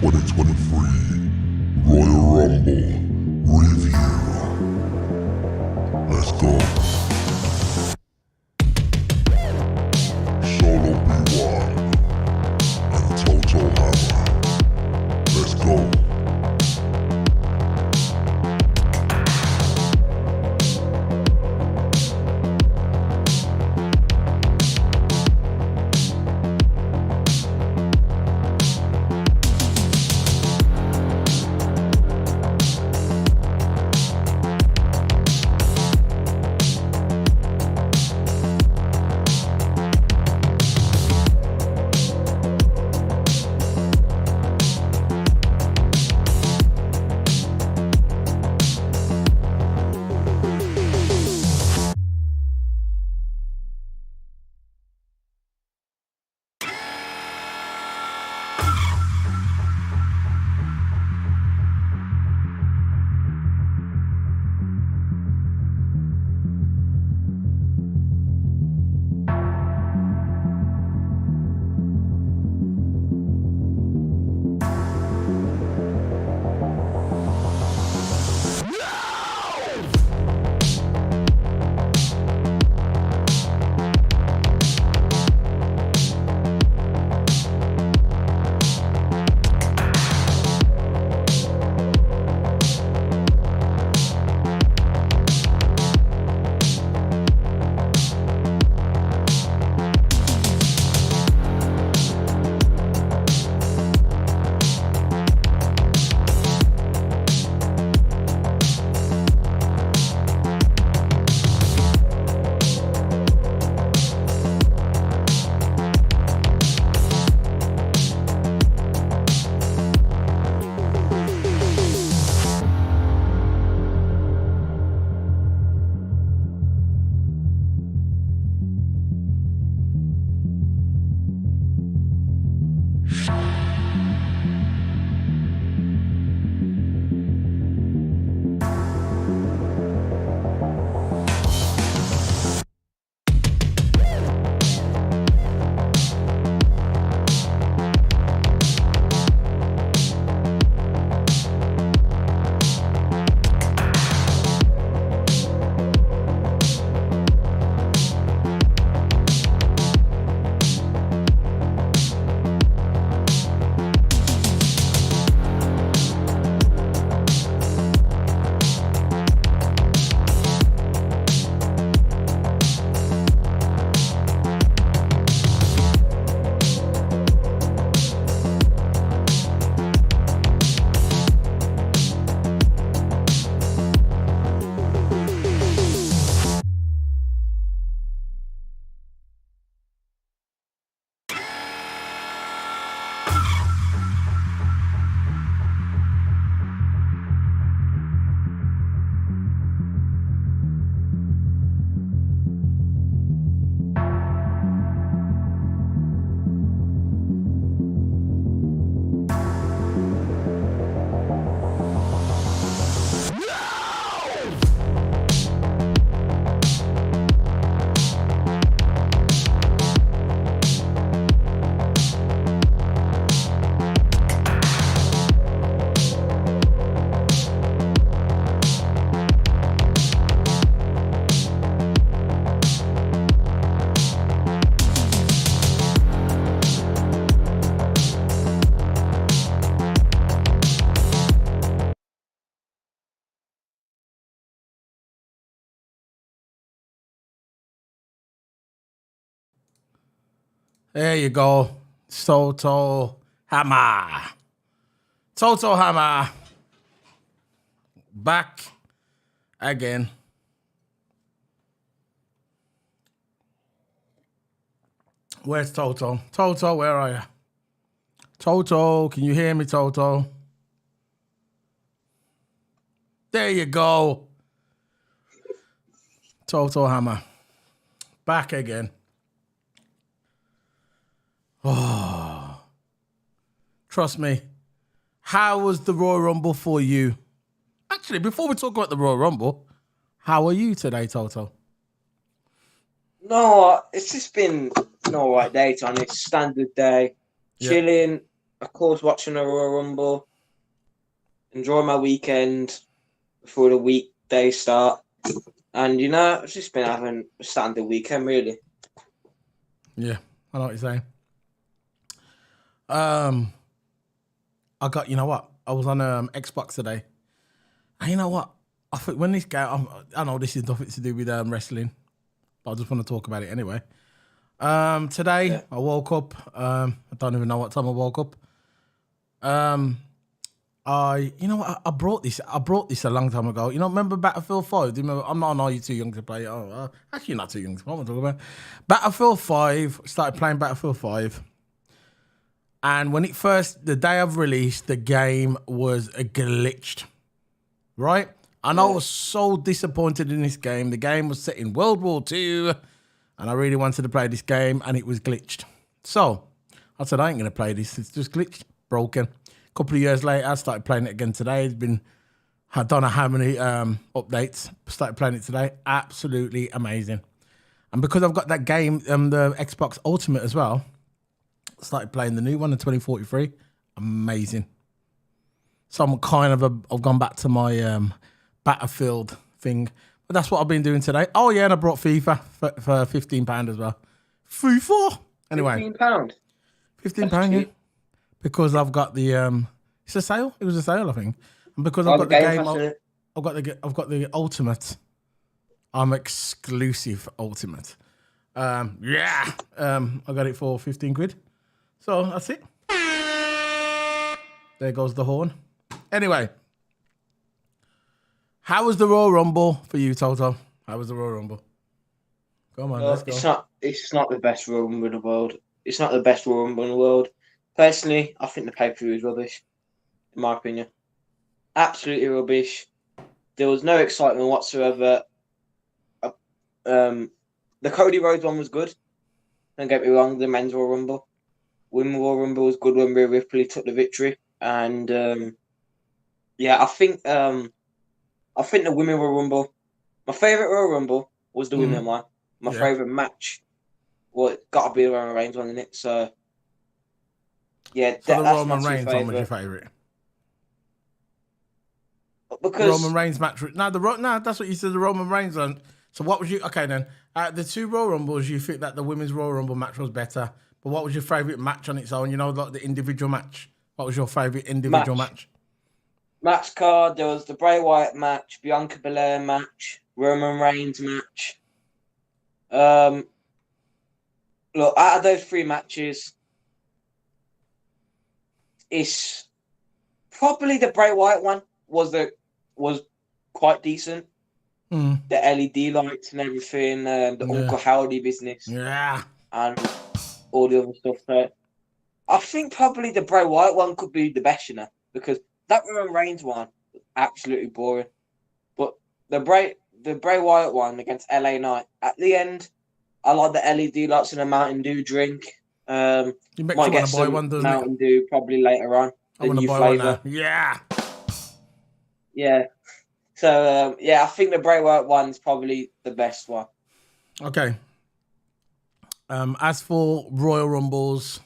2023 Royal Rumble Review. Let's go. Solo B1 and Toto Hammer. Let's go. There you go. Toto Hammer. Toto Hammer. Back again. Where's Toto? Toto, where are you? Toto, can you hear me, Toto? There you go. Toto Hammer. Back again. Oh, trust me. How was the Royal Rumble for you? Actually, before we talk about the Royal Rumble, how are you today, Toto? No, it's just been an alright day, Tony. It's a standard day. Yeah. Chilling, of course, watching the Royal Rumble, enjoy my weekend before the weekday start. And, I've just been having a standard weekend, really. Yeah, I know what you're saying. I got, you know what? I was on Xbox today. And you know what? I think when this game, I know this is nothing to do with wrestling, but I just want to talk about it anyway. Today I woke up. I don't even know what time I woke up. You know what? I brought this a long time ago. Remember Battlefield 5? Do you remember? I know you're too young to play it. Actually, you're not too young. What am I talking about? Battlefield 5. Started playing Battlefield 5. And when the day of release, the game was glitched. Right? And I was so disappointed in this game. The game was set in World War II, and I really wanted to play this game, and it was glitched. So I said, I ain't going to play this. It's just glitched, broken. A couple of years later, I started playing it again today. I don't know how many updates. Started playing it today. Absolutely amazing. And because I've got that game, the Xbox Ultimate as well, I started playing the new one, the 2043. Amazing. So I'm I've gone back to my Battlefield thing. But that's what I've been doing today. Oh, yeah, and I brought FIFA for £15 as well. FIFA? Anyway. £15? £15, yeah. Because I've got the it's a sale. It was a sale, I think. And because I've got the game, I've got the Ultimate. I'm exclusive Ultimate. I got it for 15 quid. So that's it. There goes the horn. Anyway, how was the Royal Rumble for you, Toto? How was the Royal Rumble? Come on, let's go. It's not the best Royal Rumble in the world. It's not the best Royal Rumble in the world. Personally, I think the pay-per-view is rubbish, in my opinion. Absolutely rubbish. There was no excitement whatsoever. The Cody Rhodes one was good. Don't get me wrong, the men's Royal Rumble. Women's Royal Rumble was good when Rhea Ripley took the victory. And, I think the Women's Royal Rumble, my favourite Royal Rumble was the women one. My favourite match, got to be the Roman Reigns one, isn't it? So, yeah, so the Roman Reigns one was your favourite? Because Roman Reigns match. No, that's what you said. The Roman Reigns one. So what was you? Okay, then the two Royal Rumbles, you think that the women's Royal Rumble match was better. But what was your favourite match on its own? Like the individual match. What was your favourite individual match? Match card. There was the Bray Wyatt match, Bianca Belair match, Roman Reigns match. Look, out of those three matches, it's probably the Bray Wyatt one was quite decent. The LED lights and everything, the Uncle Howdy business, and all the other stuff there. I think probably the Bray Wyatt one could be the best, because that Roman Reigns one was absolutely boring. But the Bray Wyatt one against LA Knight, at the end, I like the LED lights and a Mountain Dew drink. You might get some Mountain Dew probably later on. I want to buy one now. Yeah. Yeah. So, I think the Bray Wyatt one's probably the best one. Okay. As for Royal Rumbles,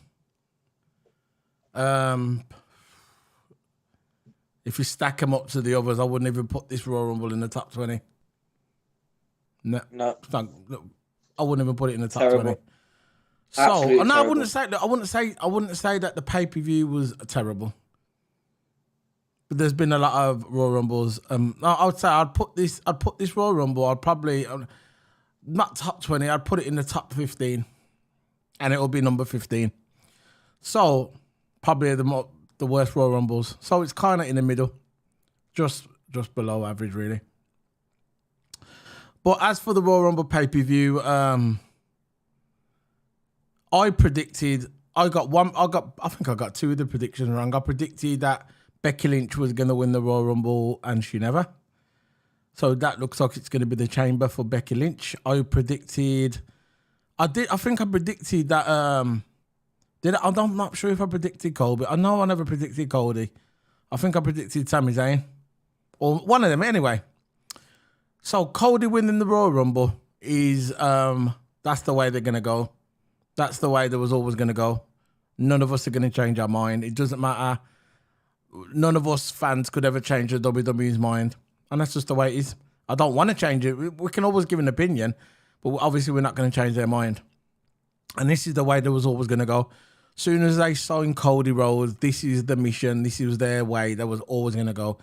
if you stack them up to the others, I wouldn't even put this Royal Rumble in the top 20. No. I wouldn't even put it in the top 20. So, Absolutely no, terrible. I wouldn't say that the pay-per-view was terrible. But there's been a lot of Royal Rumbles. I would say I'd put this Royal Rumble. I'd probably not top 20. I'd put it in the top 15, and it'll be number 15. So probably the worst Royal Rumbles. So it's kind of in the middle, just below average, really. But as for the Royal Rumble pay-per-view, I think I got two of the predictions wrong. I predicted that Becky Lynch was going to win the Royal Rumble, and she never. So that looks like it's going to be the chamber for Becky Lynch. I think I predicted that. I'm not sure if I predicted Colby. I know I never predicted Cody. I think I predicted Sami Zayn, or one of them anyway. So Cody winning the Royal Rumble is that's the way they're going to go. That's the way they was always going to go. none of us are going to change our mind. It doesn't matter. None of us fans could ever change the WWE's mind. And that's just the way it is. I don't want to change it. We can always give an opinion, but obviously we're not going to change their mind. And this is the way they was always going to go. Soon as they signed Cody Rhodes, this is the mission. This was their way. They was always going to go.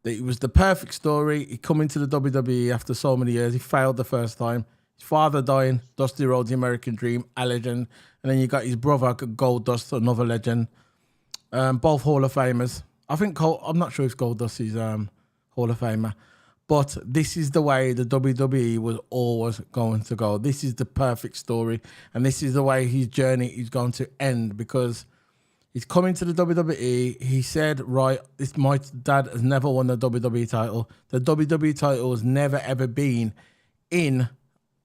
It was the perfect story. He come into the WWE after so many years. He failed the first time. His father dying, Dusty Rhodes, the American Dream, a legend. And then you got his brother, Goldust, another legend. Both Hall of Famers. I think I'm not sure if Goldust is Hall of Famer. But this is the way the WWE was always going to go. This is the perfect story. And this is the way his journey is going to end, because he's coming to the WWE. He said, right, my dad has never won the WWE title. The WWE title has never, ever been in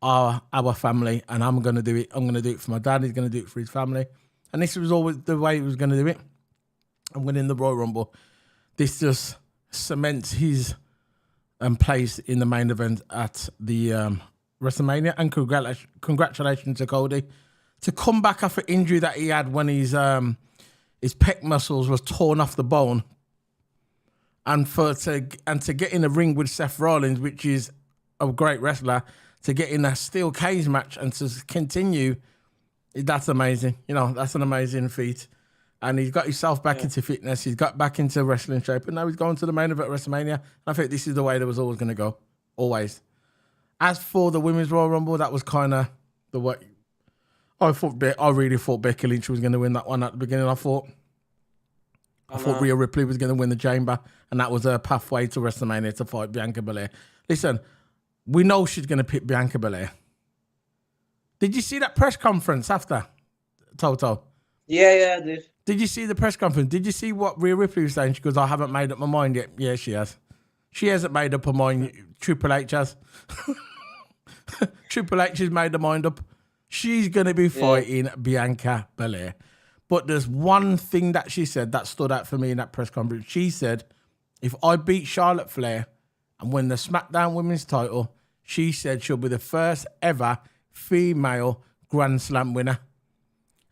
our family, and I'm going to do it. I'm going to do it for my dad. He's going to do it for his family. And this was always the way he was going to do it. And winning the Royal Rumble, this just cements his place in the main event at the WrestleMania. And congratulations to Cody to come back after injury that he had when his pec muscles was torn off the bone, and to get in a ring with Seth Rollins, which is a great wrestler, to get in a steel cage match and to continue. That's amazing. You know, that's an amazing feat. And he's got himself back into fitness. He's got back into wrestling shape. And now he's going to the main event at WrestleMania. And I think this is the way that was always going to go. Always. As for the Women's Royal Rumble, that was kind of the way. I really thought Becky Lynch was going to win that one at the beginning. I thought Rhea Ripley was going to win the Chamber. And that was her pathway to WrestleMania to fight Bianca Belair. Listen, we know she's going to pick Bianca Belair. Did you see that press conference after, Toto? Yeah, I did. Did you see the press conference? Did you see what Rhea Ripley was saying? She goes, I haven't made up my mind yet. Yeah, she has. She hasn't made up her mind. Triple H has. Triple H has made her mind up. She's going to be fighting Bianca Belair. But there's one thing that she said that stood out for me in that press conference. She said, if I beat Charlotte Flair and win the SmackDown Women's title, she said she'll be the first ever female Grand Slam winner.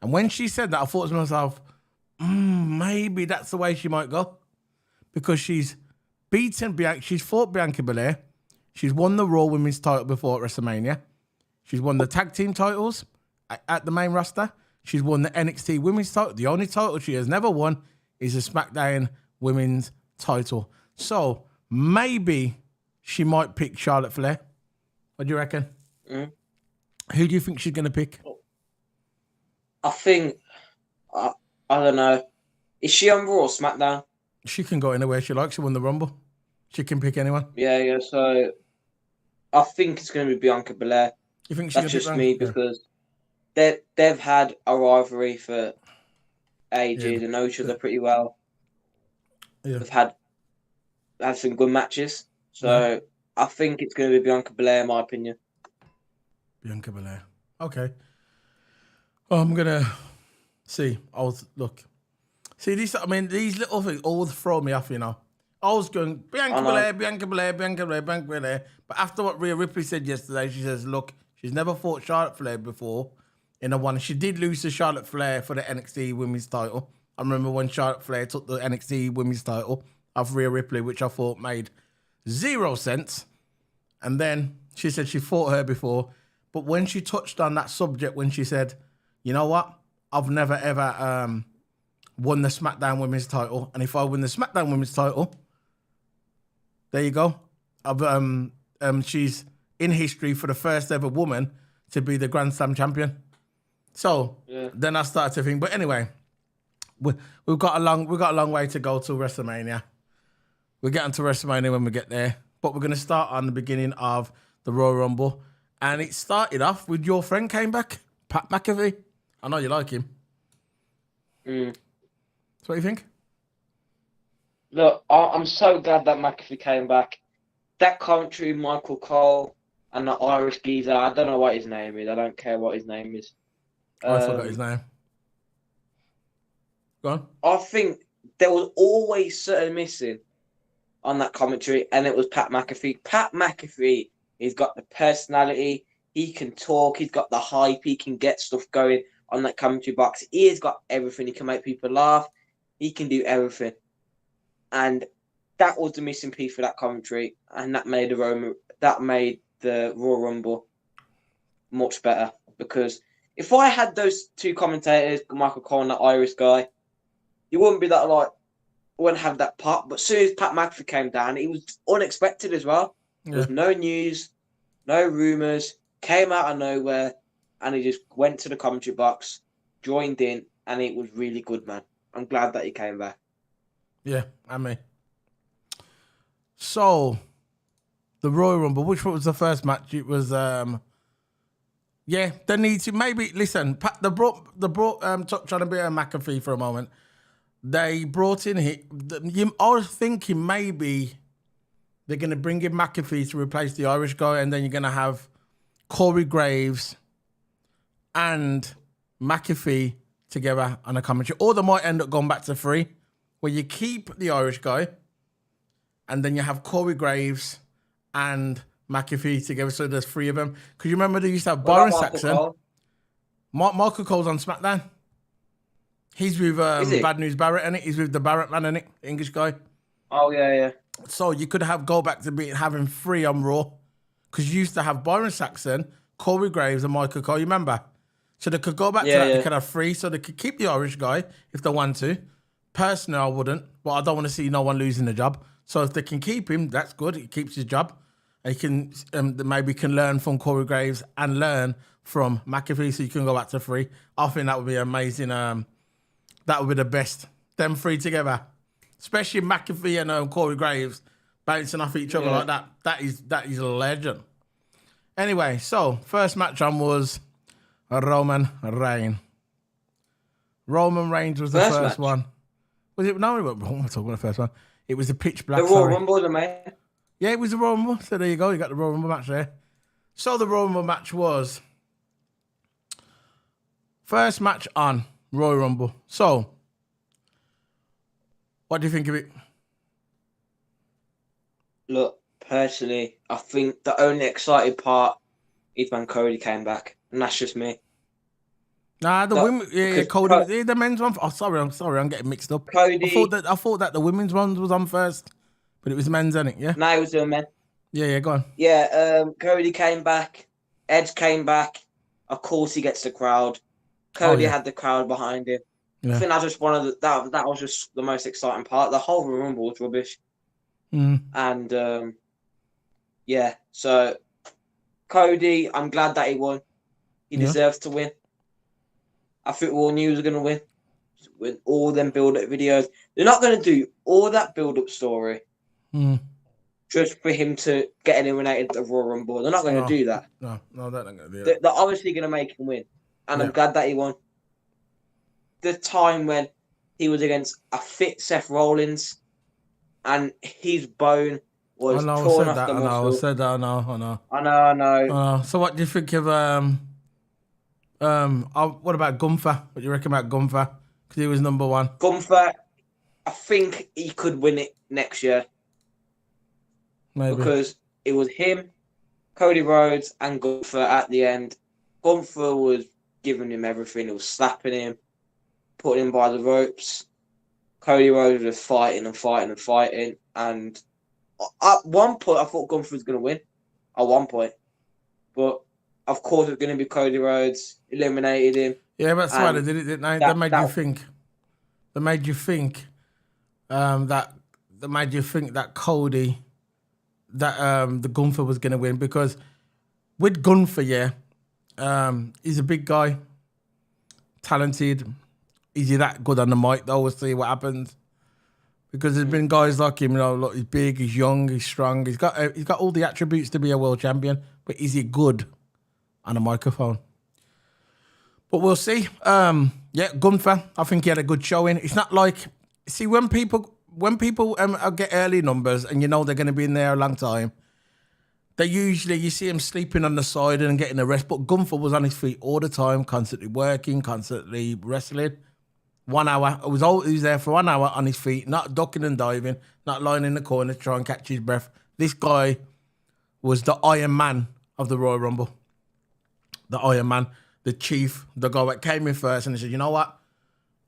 And when she said that, I thought to myself, maybe that's the way she might go. Because she's fought Bianca Belair. She's won the Raw Women's title before at WrestleMania. She's won the tag team titles at the main roster. She's won the NXT Women's title. The only title she has never won is the SmackDown Women's title. So maybe she might pick Charlotte Flair. What do you reckon? Mm. Who do you think she's going to pick? I think, I don't know. Is she on Raw or SmackDown? She can go anywhere she likes. She won the Rumble. She can pick anyone. Yeah. So I think it's going to be Bianca Belair. You think that's just me because they've had a rivalry for ages. They know each other pretty well. Yeah. They've had some good matches. So I think it's going to be Bianca Belair, in my opinion. Bianca Belair. Okay. Well, I'm gonna see. Look. See this. I mean, these little things always throw me off. You know, I was going Bianca Belair, Bianca Belair, Bianca Belair, Bianca Belair. But after what Rhea Ripley said yesterday, she says, "Look, she's never fought Charlotte Flair before in a one. She did lose to Charlotte Flair for the NXT Women's title. I remember when Charlotte Flair took the NXT Women's title off Rhea Ripley, which I thought made 0 sense. And then she said she fought her before, but when she touched on that subject, when she said, you know what? I've never, ever won the SmackDown Women's title. And if I win the SmackDown Women's title, there you go. She's in history for the first ever woman to be the Grand Slam champion. So then I started to think, but anyway, we've got a long way to go to WrestleMania. We're getting to WrestleMania when we get there. But we're going to start on the beginning of the Royal Rumble. And it started off with your friend came back, Pat McAfee. I know you like him. So what do you think? Look, I'm so glad that McAfee came back. That commentary, Michael Cole, and the Irish geezer, I don't know what his name is. I don't care what his name is. I forgot his name. Go on. I think there was always certain missing on that commentary, and it was Pat McAfee. Pat McAfee, he's got the personality. He can talk. He's got the hype. He can get stuff going. on that commentary box. He has got everything. He can make people laugh. He can do everything. And that was the missing piece for that commentary, and that made the Royal Rumble much better. Because if I had those two commentators, Michael Cole and that Irish guy, you wouldn't be that wouldn't have that pop. But as soon as Pat McAfee came down, it was unexpected as well. There was no news, no rumours, came out of nowhere, and he just went to the commentary box, joined in, and it was really good, man. I'm glad that he came back. Yeah, I mean. So, the Royal Rumble, which one was the first match? It was, they need to maybe, listen, they brought trying to be a McAfee for a moment. They brought in, I was thinking maybe they're going to bring in McAfee to replace the Irish guy, and then you're going to have Corey Graves and McAfee together on a commentary. Or they might end up going back to 3, where you keep the Irish guy, and then you have Corey Graves and McAfee together, so there's 3 of them. Because you remember they used to have Byron Saxon. Michael Cole's on SmackDown. He's with Bad News Barrett, innit? He's with the Barrett man, innit? English guy. Oh, yeah. So you could go back to having 3 on Raw. Because you used to have Byron Saxon, Corey Graves, and Michael Cole. You remember? So they could go back to that. They could have 3. So they could keep the Irish guy if they want to. Personally, I wouldn't. But I don't want to see no one losing the job. So if they can keep him, that's good. He keeps his job. And he can maybe can learn from Corey Graves and learn from McAfee, so you can go back to 3. I think that would be amazing. That would be the best. Them 3 together, especially McAfee and Corey Graves bouncing off each other like that. That is a legend. Anyway, so first match on was Roman Reigns. Roman Reigns was the first one. Was it? No, we're talking about the first one. It was the pitch black. The Royal Rumble, man. Yeah, it was the Royal Rumble. So there you go. You got the Royal Rumble match there. So the Royal Rumble match was first match on Royal Rumble. So, what do you think of it? Look, personally, I think the only exciting part is when Cody came back, and that's just me. Nah, the women, Cody, the men's one. Oh, sorry, I'm getting mixed up. Cody, I thought that the women's one was on first, but it was men's, isn't it? Yeah. No, it was the men. Yeah, go on. Yeah, Cody came back. Edge came back. Of course, he gets the crowd. Cody had the crowd behind him. Yeah. I think that's just one of that was just the most exciting part. The whole Rumble was rubbish. And so Cody, I'm glad that he won. He deserves to win. I think we all knew he was going to win. With all them build-up videos, they're not going to do all that build-up story just for him to get eliminated at the Royal Rumble. They're not going to do that. No, they're not going to do that. They're obviously going to make him win, and I'm glad that he won. The time when he was against a fit Seth Rollins, and his bone was torn off the muscle. I said that. I know. So what do you think of what about Gunther? What do you reckon about Gunther? Because he was number 1. Gunther, I think he could win it next year. Maybe. Because it was him, Cody Rhodes, and Gunther at the end. Gunther was giving him everything. He was slapping him, putting him by the ropes. Cody Rhodes was fighting. And at one point, I thought Gunther was going to win. At one point. But, of course, it was going to be Cody Rhodes. Eliminated him. Yeah, that's why they did it, didn't they? That made you think. That made you think that Cody, the Gunther was going to win, because with Gunther, he's a big guy, talented. Is he that good on the mic though? We'll see what happens. Because there's been guys like him, look, he's big, he's young, he's strong, he's got all the attributes to be a world champion, but is he good on a microphone? But we'll see. Gunther, I think he had a good showing. It's not like, see, when people get early numbers and you know they're going to be in there a long time, they usually, you see him sleeping on the side and getting a rest. But Gunther was on his feet all the time, constantly working, constantly wrestling. 1 hour. He was there for 1 hour on his feet, not ducking and diving, not lying in the corner to try and catch his breath. This guy was the Iron Man of the Royal Rumble. The Iron Man. the chief, the guy that came in first, and he said, you know what?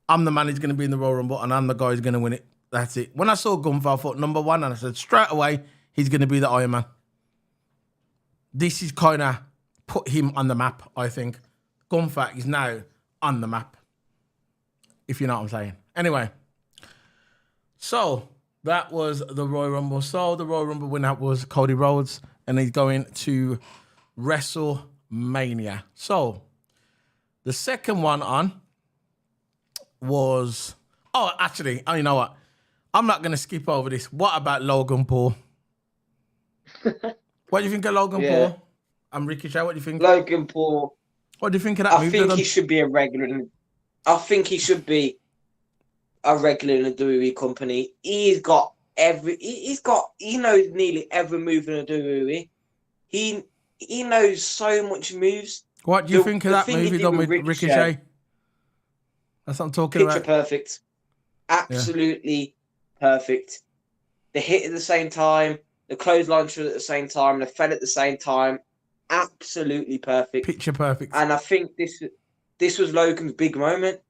I'm the man who's going to be in the Royal Rumble, and I'm the guy who's going to win it. That's it. When I saw Gunther, I thought number one, and I said straight away, he's going to be the Iron Man. This is kind of put him on the map, I think. Gunther is now on the map, if you know what I'm saying. Anyway, so that was the Royal Rumble. So the Royal Rumble winner was Cody Rhodes, and he's going to WrestleMania. So the second one on was... Oh, actually, you know what? I'm not going to skip over this. What about Logan Paul? What do you think of Logan Paul? And Ricochet, what do you think? Logan Paul. What do you think of that I think he should be a regular. I think he should be a regular in the WWE company. He knows nearly every move in the WWE. He knows so much moves. What do you think of that move he done with Ricochet? That's what I'm talking about. Picture perfect. Absolutely perfect. The hit at the same time, the clothesline shot at the same time, the fed at the same time. Absolutely perfect. Picture perfect. And I think this was Logan's big moment.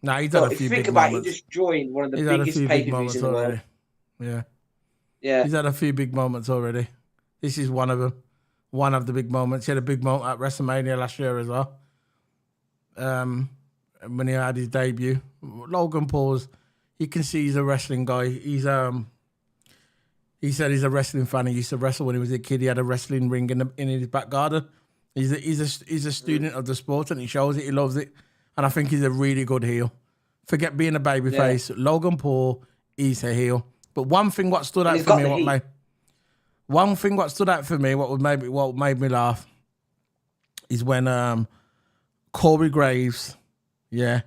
Nah, he's had a few big moments. He just joined one of the biggest pay-per-views in the world. Yeah. Yeah. He's had a few big moments already. This is one of them. One of the big moments. He had a big moment at WrestleMania last year as well. When he had his debut. Logan Paul's, you can see he's a wrestling guy. He said he's a wrestling fan. He used to wrestle when he was a kid. He had a wrestling ring in his back garden. He's a student of the sport, and he shows it. He loves it, and I think he's a really good heel. Forget being a babyface. Logan Paul is a heel. But one thing what stood out for me, what made me laugh, is when Corey Graves, he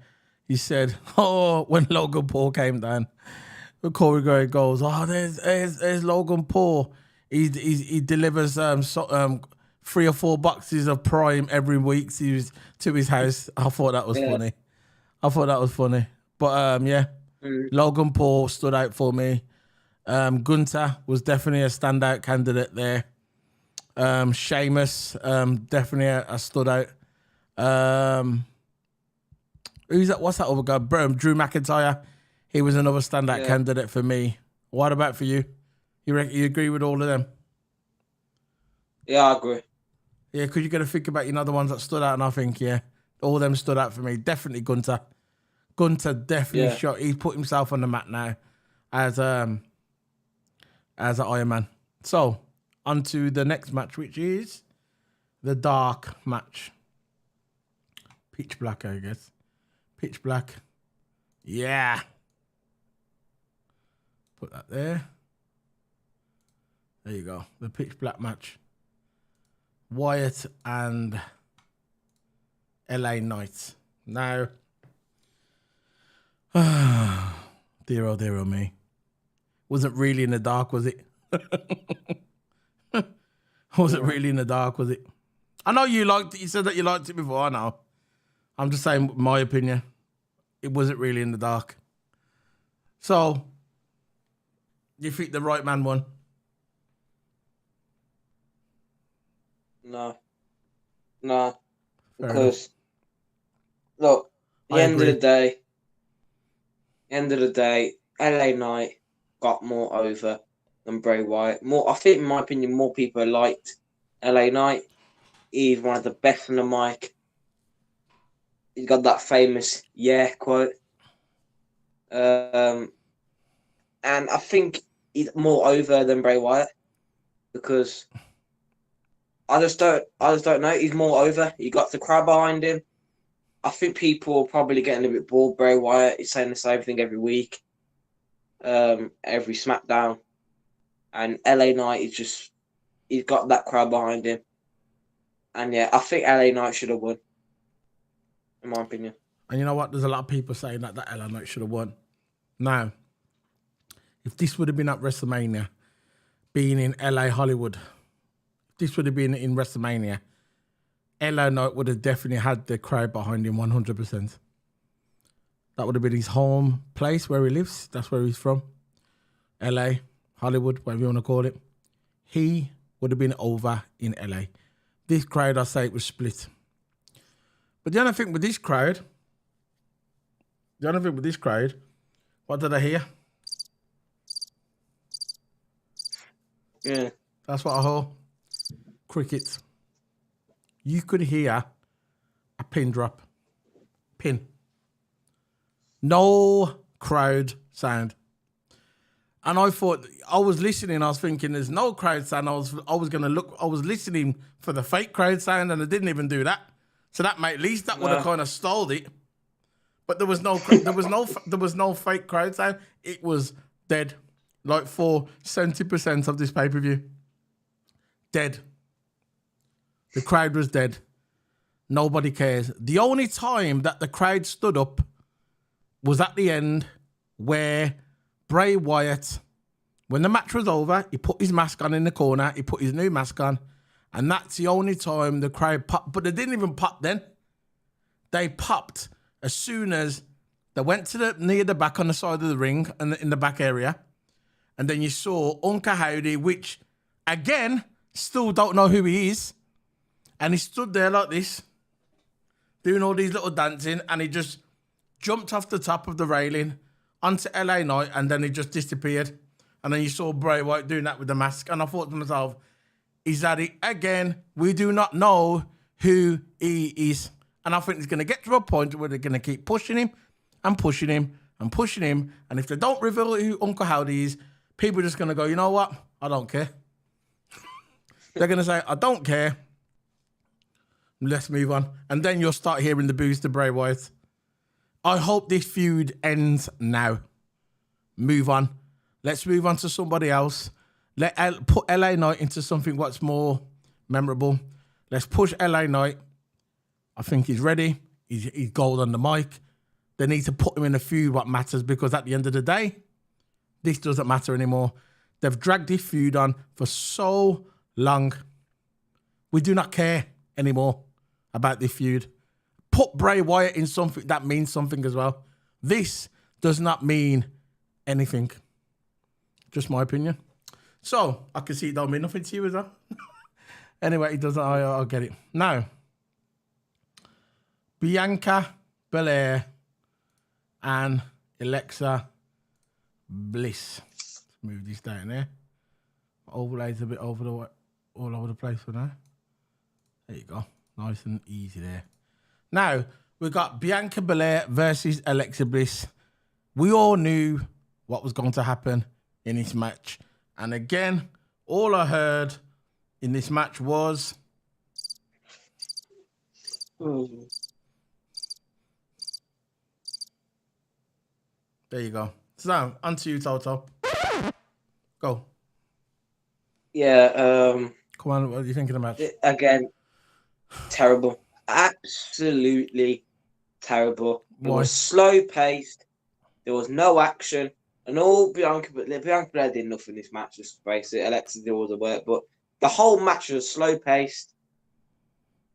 said, when Logan Paul came down. Corey Graves goes, there's Logan Paul. He delivers 3 or 4 boxes of Prime every week to his house. I thought that was funny. But Logan Paul stood out for me. Gunther was definitely a standout candidate there. Sheamus definitely stood out. Who's that? What's that other guy? Drew McIntyre. He was another standout candidate for me. What about for you? You agree with all of them? Yeah, I agree. Yeah, because you got to think about, the ones that stood out, and I think, all of them stood out for me. Definitely Gunther. Gunther definitely shot. He put himself on the mat now as an Iron Man. So, on to the next match, which is the dark match. Pitch black, I guess. Pitch black. Yeah. Put that there. There you go. The pitch black match. Wyatt and LA Knight. Now, dear oh me. Wasn't really in the dark, was it? Wasn't really in the dark, was it? I know you liked it. You said that you liked it before. I know. I'm just saying my opinion. It wasn't really in the dark. So, you think the right man won? No. Because, look, end of the day, LA Knight got more over than Bray Wyatt. I think, in my opinion, more people liked LA Knight. He's one of the best on the mic. He's got that famous quote. And I think he's more over than Bray Wyatt because I just don't know. He's more over. He got the crowd behind him. I think people are probably getting a bit bored. Bray Wyatt is saying the same thing every week, every SmackDown, and LA Knight he's got that crowd behind him. And I think LA Knight should have won, in my opinion. And you know what? There's a lot of people saying that LA Knight should have won. Now, if this would have been at WrestleMania, being in LA Hollywood, if this would have been in WrestleMania, LA Knight would have definitely had the crowd behind him 100%. That would have been his home place where he lives. That's where he's from. LA, Hollywood, whatever you want to call it. He would have been over in LA. This crowd, I say, it was split. But the only thing with this crowd, what did I hear? Yeah. That's what I heard. Crickets. You could hear a pin drop. Pin. No crowd sound. And I thought, I was listening, I was thinking there's no crowd sound. I was listening for the fake crowd sound and I didn't even do that. So that at least that would have kind of stalled it. But there was no fake crowd sound. It was dead. Like for 70% of this pay-per-view. Dead. The crowd was dead. Nobody cares. The only time that the crowd stood up was at the end where Bray Wyatt, when the match was over, he put his mask on in the corner, he put his new mask on, and that's the only time the crowd popped. But they didn't even pop then. They popped as soon as they went to near the back on the side of the ring and in the back area. And then you saw Uncle Howdy, which, again, still don't know who he is. And he stood there like this, doing all these little dancing, and he just jumped off the top of the railing onto LA Knight, and then he just disappeared. And then you saw Bray Wyatt doing that with the mask. And I thought to myself, is that it again? We do not know who he is. And I think it's going to get to a point where they're going to keep pushing him and pushing him and pushing him. And if they don't reveal who Uncle Howdy is, people are just going to go, you know what? I don't care. They're going to say, I don't care. Let's move on. And then you'll start hearing the boos to Bray Wyatt. I hope this feud ends now. Move on. Let's move on to somebody else. Put LA Knight into something what's more memorable. Let's push LA Knight. I think he's ready. He's gold on the mic. They need to put him in a feud what matters, because at the end of the day, this doesn't matter anymore. They've dragged this feud on for so long. We do not care anymore about this feud. Put Bray Wyatt in something that means something as well. This does not mean anything. Just my opinion. So, I can see it don't mean nothing to you as well. Anyway, it doesn't. I'll get it. Now, Bianca Belair and Alexa Bliss. Let's move this down there. Overlays a bit all over the place for now. There you go. Nice and easy there. Now, we've got Bianca Belair versus Alexa Bliss. We all knew what was going to happen in this match. And again, all I heard in this match was... There you go. So, on to you, Toto. Go. Yeah. Come on, what are you thinking about? Again, terrible. Absolutely terrible. It was slow paced. There was no action. And all Bianca Belair did nothing in this match, just face it. Alexa did all the work. But the whole match was slow paced.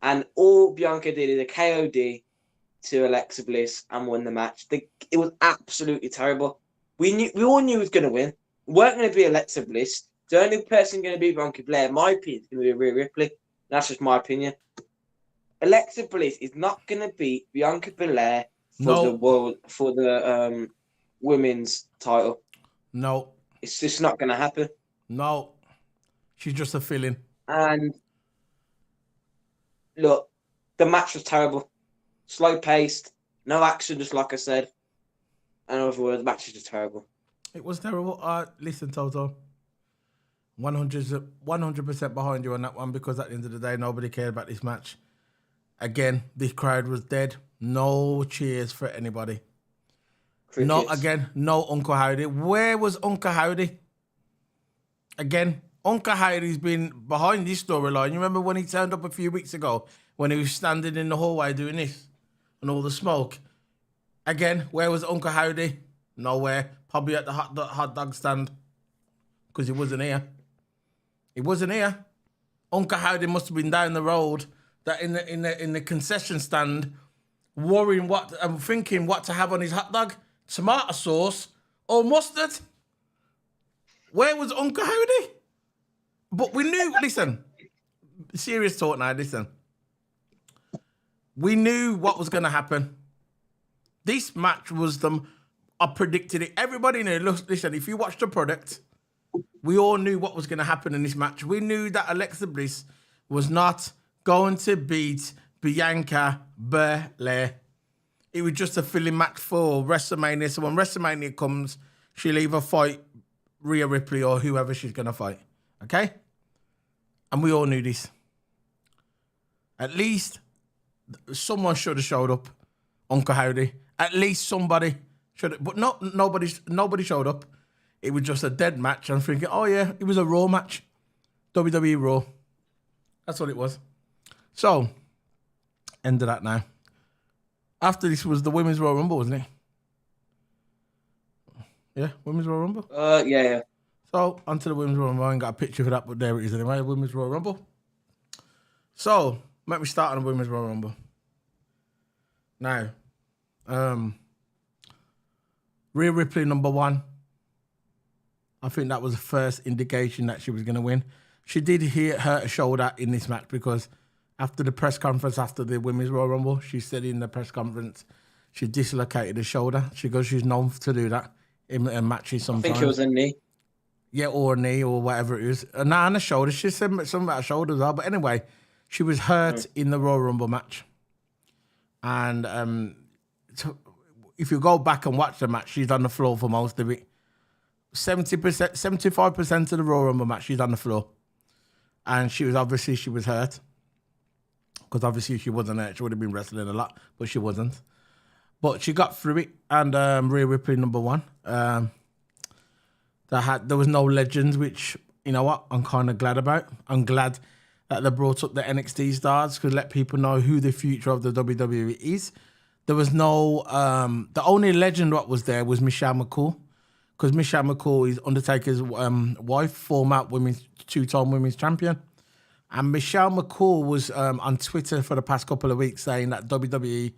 And all Bianca did is a KOD to Alexa Bliss and won the match. It was absolutely terrible. We all knew he was going to win. It weren't going to be Alexa Bliss. The only person going to be Bianca Belair, in my opinion, is going to be Rhea Ripley. That's just my opinion. Alexa Bliss is not going to beat Bianca Belair for the women's title. No. It's just not going to happen. No. She's just a fill-in. And look, the match was terrible. Slow paced, no action, just like I said. And overall, the match is just terrible. It was terrible. Listen, Toto. 100% behind you on that one, because at the end of the day, nobody cared about this match. Again, this crowd was dead. No cheers for anybody. Crickets. No Uncle Howdy. Where was Uncle Howdy? Again, Uncle Howdy's been behind this storyline. You remember when he turned up a few weeks ago, when he was standing in the hallway doing this and all the smoke? Again, where was Uncle Howdy? Nowhere. Probably at the hot dog stand, because he wasn't here. He wasn't here. Uncle Howdy must have been down the road, that in the concession stand, worrying thinking what to have on his hot dog, tomato sauce or mustard. Where was Uncle Howdy? But we knew. Listen, serious talk now. Listen, We knew what was going to happen. This match was I predicted it. Everybody knew. Listen, if you watch the product, we all knew what was going to happen in this match. We knew that Alexa Bliss was not going to beat Bianca Belair. It was just a filling match for WrestleMania. So when WrestleMania comes, she'll either fight Rhea Ripley or whoever she's going to fight. Okay? And we all knew this. At least someone should have showed up. Uncle Howdy. At least somebody should have. But nobody showed up. It was just a dead match. I'm thinking, oh yeah, it was a Raw match. WWE Raw. That's what it was. So, end of that now. After this was the Women's Royal Rumble, wasn't it? Yeah, Women's Royal Rumble? Yeah. So, onto the Women's Royal Rumble. I ain't got a picture for that, but there it is anyway, Women's Royal Rumble. So, let me start on the Women's Royal Rumble. Now, Rhea Ripley, number 1. I think that was the first indication that she was going to win. She did hurt her shoulder in this match because after the press conference, after the Women's Royal Rumble, she said in the press conference she dislocated her shoulder. She goes, she's known to do that in matches sometimes. I think it was a knee. Yeah, or a knee or whatever it is. And on the shoulder. She said something about her shoulder as well. But anyway, she was hurt in the Royal Rumble match. And if you go back and watch the match, she's on the floor for most of it. 70%, 75% of the Royal Rumble match, she's on the floor. And she was hurt. Because obviously she wasn't hurt. She would have been wrestling a lot, but she wasn't. But she got through it. And Rhea Ripley, number 1. There was no legends, which, you know what, I'm kind of glad about. I'm glad that they brought up the NXT stars to let people know who the future of the WWE is. There was no... the only legend what was there was Michelle McCool. Because Michelle McCool is Undertaker's wife, former two-time women's champion. And Michelle McCool was on Twitter for the past couple of weeks saying that WWE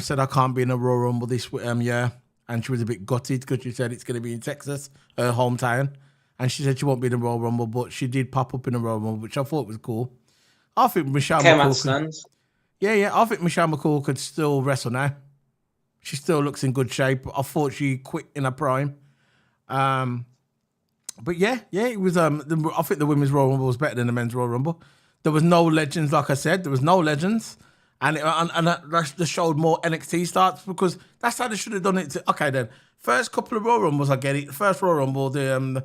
said I can't be in a Royal Rumble this year. And she was a bit gutted because she said it's going to be in Texas, her hometown. And she said she won't be in the Royal Rumble, but she did pop up in the Royal Rumble, which I thought was cool. I think Michelle McCool... I think Michelle McCool could still wrestle now. She still looks in good shape. I thought she quit in her prime. But it was. I think the Women's Royal Rumble was better than the Men's Royal Rumble. There was no legends, like I said. There was no legends, and that just showed more NXT starts because that's how they should have done it. Okay, then first couple of Royal Rumbles, I get it. The first Royal Rumble, the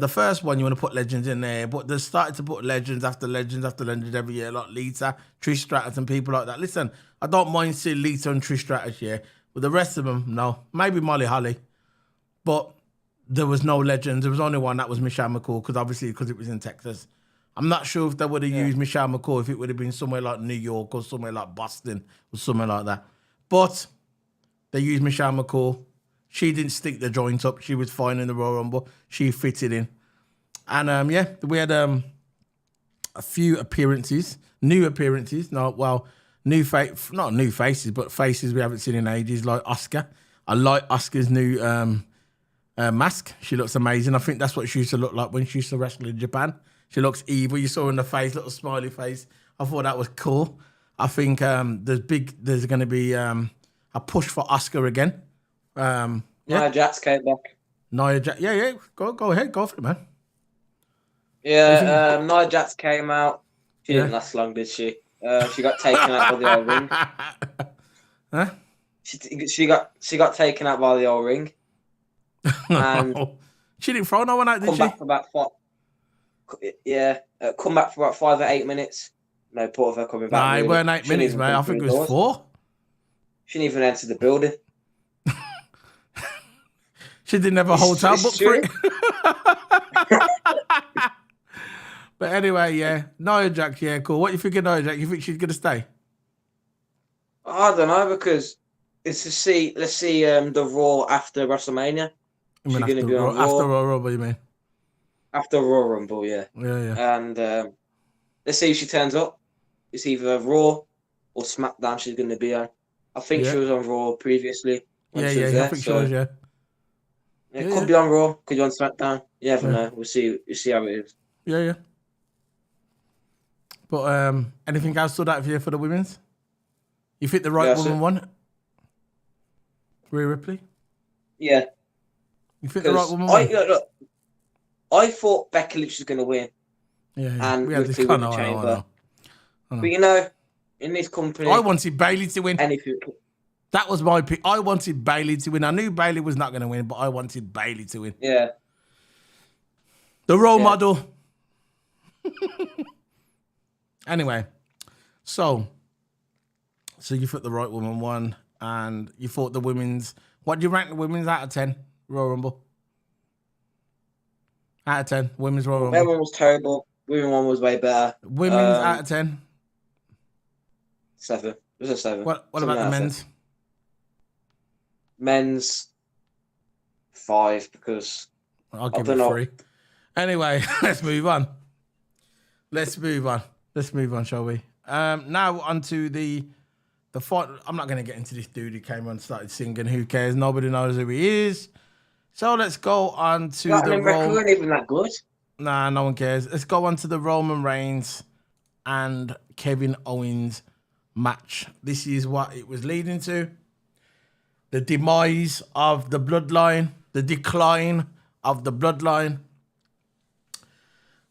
first one you want to put legends in there, but they started to put legends after legends after legends every year, like Lita, Trish Stratus, and people like that. Listen, I don't mind seeing Lita and Trish Stratus, yeah, but the rest of them, no. Maybe Molly Holly, but there was no legends. There was only one, that was Michelle McCool, because it was in Texas. I'm not sure if they would have used Michelle McCool if it would have been somewhere like New York or somewhere like Boston or somewhere like that. But they used Michelle McCool. She didn't stick the joint up. She was fine in the Royal Rumble. She fitted in. And we had a few appearances, new appearances. Not new faces, but faces we haven't seen in ages, like Asuka. I like Asuka's new mask. She looks amazing. I think that's what she used to look like when she used to wrestle in Japan. She looks evil. You saw her in the face, little smiley face. I thought that was cool. I think there's going to be a push for Asuka again. Nia Jax came back. Nia Jax, yeah. Go ahead, go for it, man. Yeah, Nia Jax came out. She didn't last long, did she? She got taken out by the old ring. Huh? She got taken out by the old ring. And she didn't throw no one out, did she? Come back for about 5 or 8 minutes. No point of her coming back. Nah, it weren't 8 minutes, mate. I think it was 4. She didn't even enter the building. She didn't have a hotel book for it. But anyway, yeah. Nia Jax, yeah, cool. What do you think of Nia Jax? You think she's going to stay? I don't know, because let's see the Raw after WrestleMania. She's going to be on Raw. After Royal Rumble, you mean? After Royal Rumble, yeah. Yeah. And let's see if she turns up. It's either Raw or SmackDown she's going to be on. I think she was on Raw previously. I think she was, yeah. It could be on Raw, could be on SmackDown. You never know. We'll see how it is. Yeah. But anything else stood out for you for the women's? You think the right Yes, woman sir. won? Rhea Ripley? Yeah, You think the right because woman won? look, I thought Becky Lynch was going to win Yeah. and We had this Ripley I win the know, I know, I chamber. know. I know. But in this I company, wanted Bailey to win. anything. That was my pick. I wanted Bailey to win. I knew Bailey was not going to win, but I wanted Bailey to win. Yeah, The role yeah. model. Anyway, so you thought the right woman won, and you thought the women's. What do you rank the women's out of 10? Royal Rumble. Out of 10, women's Royal Well, Rumble. that one was terrible. Women one was way better. Women's out of 10. 7. It was a 7. What Something about the like that. men's? Men's 5 because I'll I give don't it know. 3. Anyway, let's move on. Let's move on, shall we? Now onto the fight. I'm not going to get into this dude who came on and started singing. Who cares? Nobody knows who he is. So let's go on to the Platinum record weren't even that good. Nah, no one cares. Let's go on to the Roman Reigns and Kevin Owens match. This is what it was leading to. The demise of the bloodline, the decline of the bloodline.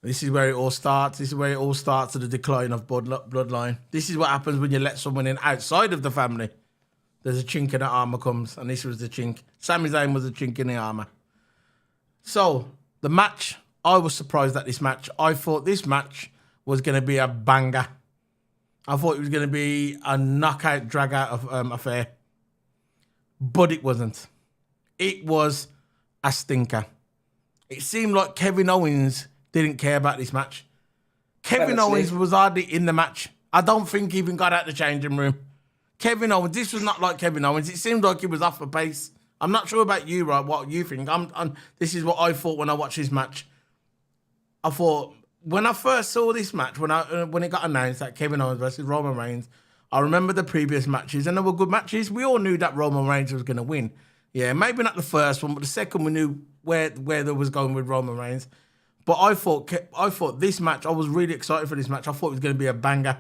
This is where it all starts. This is where it all starts to the decline of bloodline. This is what happens when you let someone in outside of the family. There's a chink in the armor comes, and this was the chink. Sami Zayn was the chink in the armor. So, the match, I was surprised at this match. I thought this match was going to be a banger. I thought it was going to be a knockout, drag-out of affair. But it wasn't. It was a stinker. It seemed like Kevin Owens didn't care about this match. Kevin Owens was hardly in the match. I don't think he even got out the changing room. Kevin Owens, this was not like Kevin Owens. It seemed like he was off the pace. I'm not sure about you, right? What you think? This is what I thought when I watched this match. I thought when I first saw this match, when it got announced that Kevin Owens versus Roman Reigns, I remember the previous matches, and they were good matches. We all knew that Roman Reigns was going to win. Yeah, maybe not the first one, but the second we knew where there was going with Roman Reigns. But I thought this match, I was really excited for this match. I thought it was going to be a banger.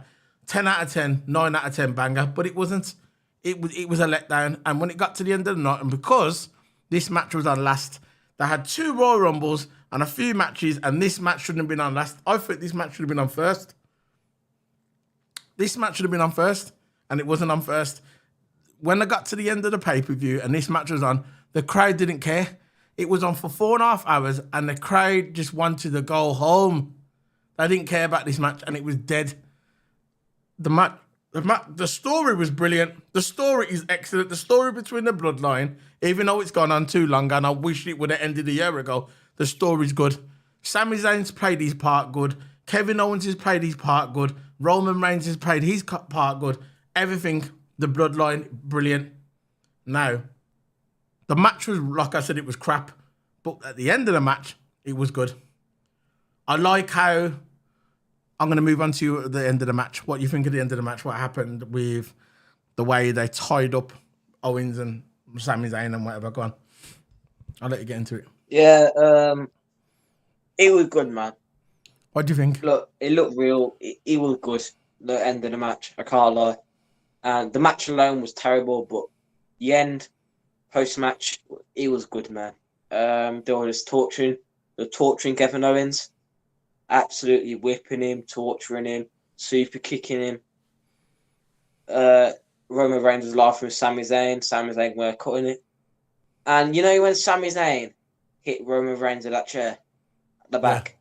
10 out of 10, 9 out of 10 banger, but it wasn't. It was a letdown. And when it got to the end of the night, and because this match was on last, they had 2 Royal Rumbles and a few matches, and this match shouldn't have been on last. I thought this match should have been on first. This match should have been on first, and it wasn't on first. When I got to the end of the pay-per-view and this match was on, the crowd didn't care. It was on for 4.5 hours, and the crowd just wanted to go home. They didn't care about this match, and it was dead. The story was brilliant. The story is excellent. The story between the bloodline, even though it's gone on too long, and I wish it would have ended a year ago, the story's good. Sami Zayn's played his part good. Kevin Owens has played his part good. Roman Reigns has played his part good. Everything, the bloodline, brilliant. Now, the match was, like I said, it was crap. But at the end of the match, it was good. I like how... I'm going to move on to the end of the match. What do you think of the end of the match? What happened with the way they tied up Owens and Sami Zayn and whatever? Go on. I'll let you get into it. Yeah, it was good, man. What do you think? Look, it looked real. It was good. The end of the match, I can't lie. And the match alone was terrible, but the end, post-match, it was good, man. They were just torturing Kevin Owens. Absolutely whipping him, torturing him, super kicking him. Roman Reigns was laughing with Sami Zayn. Sami Zayn were cutting it. And you know when Sami Zayn hit Roman Reigns with that chair at the back?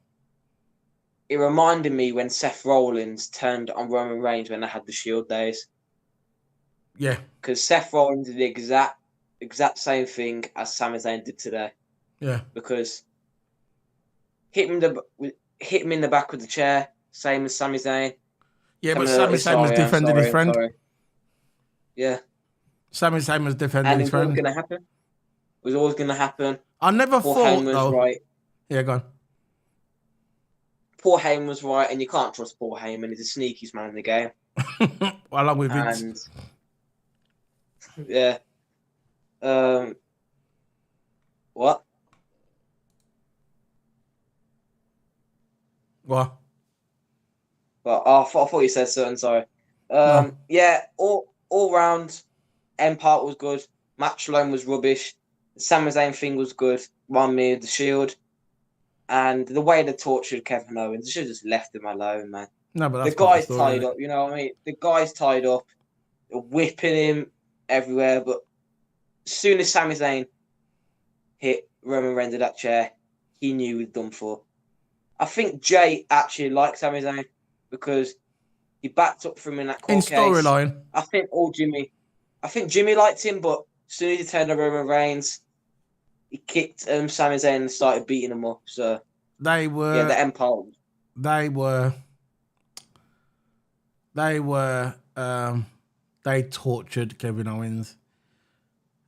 Yeah. It reminded me when Seth Rollins turned on Roman Reigns when they had the Shield days. Yeah. Because Seth Rollins did the exact same thing as Sami Zayn did today. Yeah. Because hit him in the back with the chair, same as Sami Zayn. Yeah, but Sami Zayn was defending his friend. Yeah. Sami Zayn was defending his friend. And it was always going to happen. It was always going to happen. I never Paul thought, Heyman though. was right. Yeah, go on. Paul Heyman was right, and you can't trust Paul Heyman. He's the sneakiest man in the game. Along with Vince. Yeah. What? What? But I thought you said something. Sorry. No. Yeah. All all round, Empire was good. Match alone was rubbish. The Sami Zayn thing was good. Won me the Shield. And the way they tortured Kevin Owens, they should have just left him alone, man. No, but The that's part of guy's the story, tied innit? up, you know what I mean? The guy's tied up. They're whipping him everywhere. But as soon as Sami Zayn hit Roman Reigns in that chair, he knew he was done for. I think Jay actually liked Sami Zayn because he backed up for him in that In court case. storyline, I think Jimmy liked him, but as soon as he turned on Roman Reigns, he kicked Sami Zayn and started beating him up. So they yeah, were, the Empire. they tortured Kevin Owens.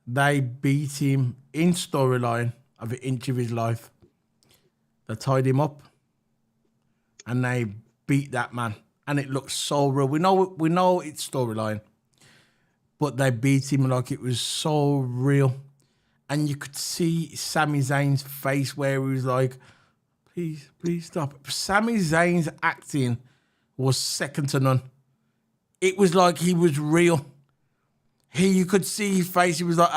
They beat him in storyline of an inch of his life. They tied him up and they beat that man. And it looks so real. We know it's storyline, but they beat him like it was so real. And you could see Sami Zayn's face where he was like, please stop. Sami Zayn's acting was second to none. It was like he was real. You could see his face. He was like,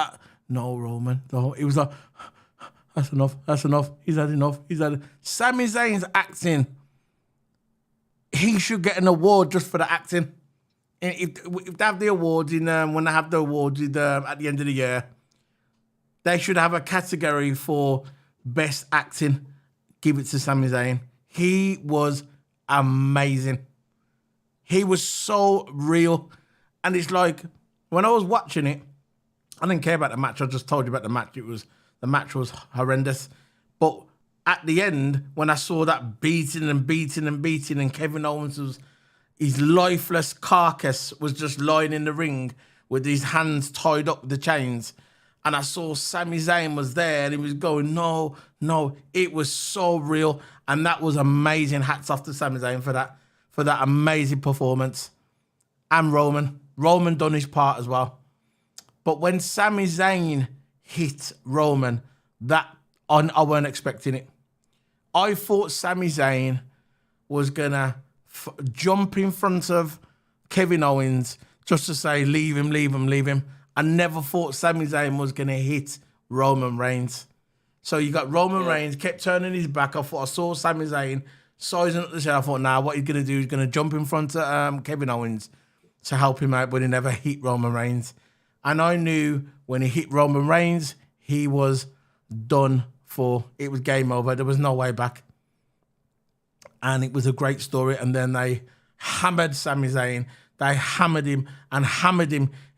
no, Roman. No. He was like, that's enough. He's had enough. Sami Zayn's acting, he should get an award just for the acting. And if they have the awards when they have the awards at the end of the year, they should have a category for best acting. Give it to Sami Zayn. He was amazing. He was so real. And it's like, when I was watching it, I didn't care about the match. I just told you about the match. The match was horrendous. But at the end, when I saw that beating and Kevin Owens his lifeless carcass was just lying in the ring with his hands tied up with the chains. And I saw Sami Zayn was there and he was going, no. It was so real. And that was amazing. Hats off to Sami Zayn for that amazing performance. And Roman done his part as well. But when Sami Zayn hit Roman, I weren't expecting it. I thought Sami Zayn was going to jump in front of Kevin Owens just to say, leave him. I never thought Sami Zayn was going to hit Roman Reigns. So you got Roman Reigns, kept turning his back. I saw Sami Zayn sizing up the chair. I thought, what he's going to do is going to jump in front of Kevin Owens to help him out, but he never hit Roman Reigns. And I knew when he hit Roman Reigns, he was done for. It was game over. There was no way back. And it was a great story. And then they hammered Sami Zayn. They hammered him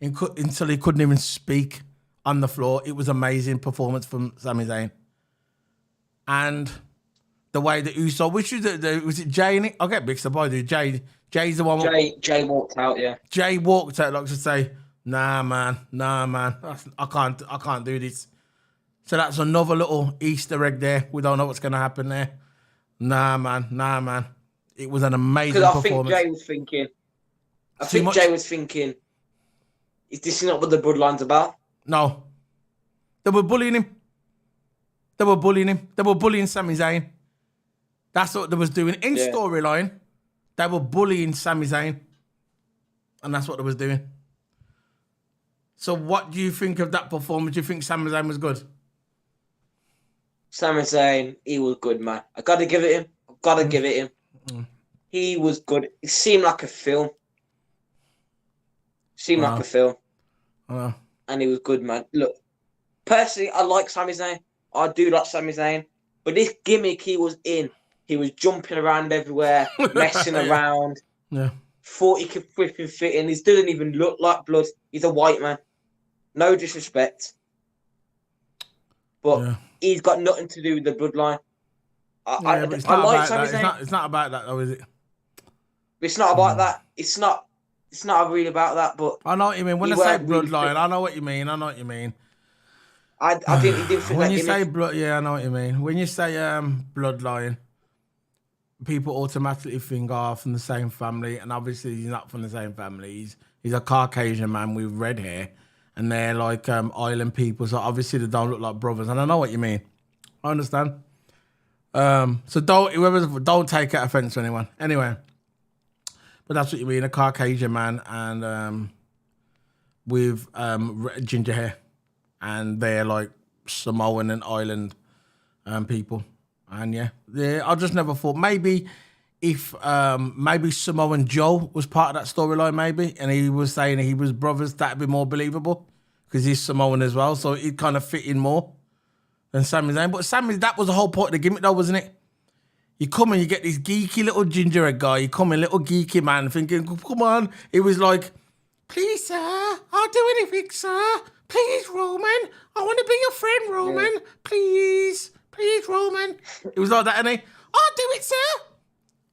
until he couldn't even speak on the floor. It was amazing performance from Sami Zayn. And the way that Uso, was it Jay in it? I'll get mixed up. I do. Jay's the one. Jay walked out, yeah. Jay walked out like to say, nah, man. I can't do this. So that's another little Easter egg there. We don't know what's going to happen there. Nah, man. It was an amazing performance. Because I think Jay was thinking, is this not what the bloodline's about? No. They were bullying him. They were bullying Sami Zayn. That's what they was doing. In storyline, they were bullying Sami Zayn. And that's what they was doing. So what do you think of that performance? Do you think Sami Zayn was good? Sami Zayn, he was good, man. I got to give it him. He was good. It seemed like a film. And he was good, man. Look, personally, I like Sami Zayn. I do like Sami Zayn. But this gimmick he was in, he was jumping around everywhere, messing around. Yeah. Thought he could flipping fit in. He doesn't even look like blood. He's a white man. No disrespect. But he's got nothing to do with the bloodline. I like Sami Zayn. It's not about that, though, is it? It's not about that. It's not really about that, but I know what you mean. When I say bloodline, I know what you mean. I didn't think when you that say blood, I know what you mean. When you say bloodline, people automatically think from the same family, and obviously he's not from the same family. He's a Caucasian man with red hair, and they're like island people, so obviously they don't look like brothers. And I know what you mean. I understand. So don't take offense to anyone. Anyway, but that's what you mean, a Caucasian man, and with ginger hair, and they're like Samoan and Island people. And yeah, I just never thought maybe if maybe Samoan Joe was part of that storyline, maybe, and he was saying he was brothers, that'd be more believable because he's Samoan as well, so it kind of fit in more than Sami Zayn. But Sami, that was the whole point of the gimmick, though, wasn't it? You come and you get this geeky little gingerhead guy. You come in, little geeky man, thinking, come on. It was like, please, sir, I'll do anything, sir. Please, Roman. I want to be your friend, Roman. Yeah. Please, Roman. It was like that, and I'll do it, sir.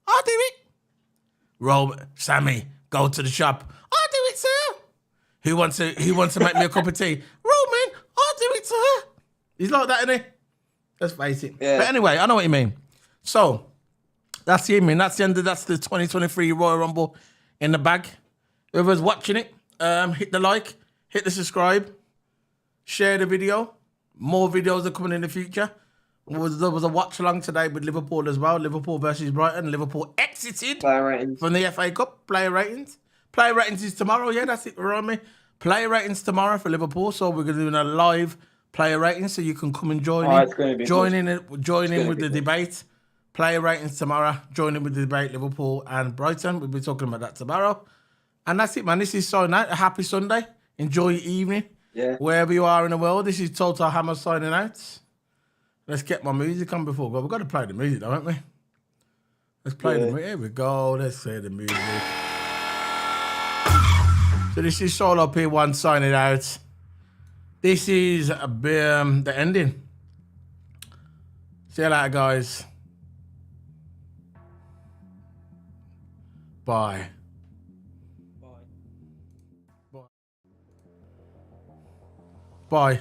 I'll do it. Roman, Sammy, go to the shop. I'll do it, sir. Who wants to make me a cup of tea? Roman, I'll do it, sir. He's like that, isn't he? Let's face it. Yeah. But anyway, I know what you mean. So, that's the end, that's the end of that's the 2023 Royal Rumble in the bag. Whoever's watching it, hit the like, hit the subscribe, share the video. More videos are coming in the future. There was a watch along today with Liverpool as well. Liverpool versus Brighton. Liverpool exited from the FA Cup. Player ratings. Player ratings is tomorrow. Yeah, that's it. Around me. Player ratings tomorrow for Liverpool. So we're going to do a live player rating, so you can come and join in. Join in with the debate. Player ratings tomorrow. Join in with the debate, Liverpool and Brighton. We'll be talking about that tomorrow. And that's it, man. This is signing out. A happy Sunday. Enjoy your evening. Yeah. Wherever you are in the world. This is TOTO Hammer signing out. Let's get my music on before we go. We've got to play the music, though, haven't we? Let's play the music. Here we go. Let's play the music. So this is Solo P1 signing out. This is the ending. See you later, guys. Bye. Bye.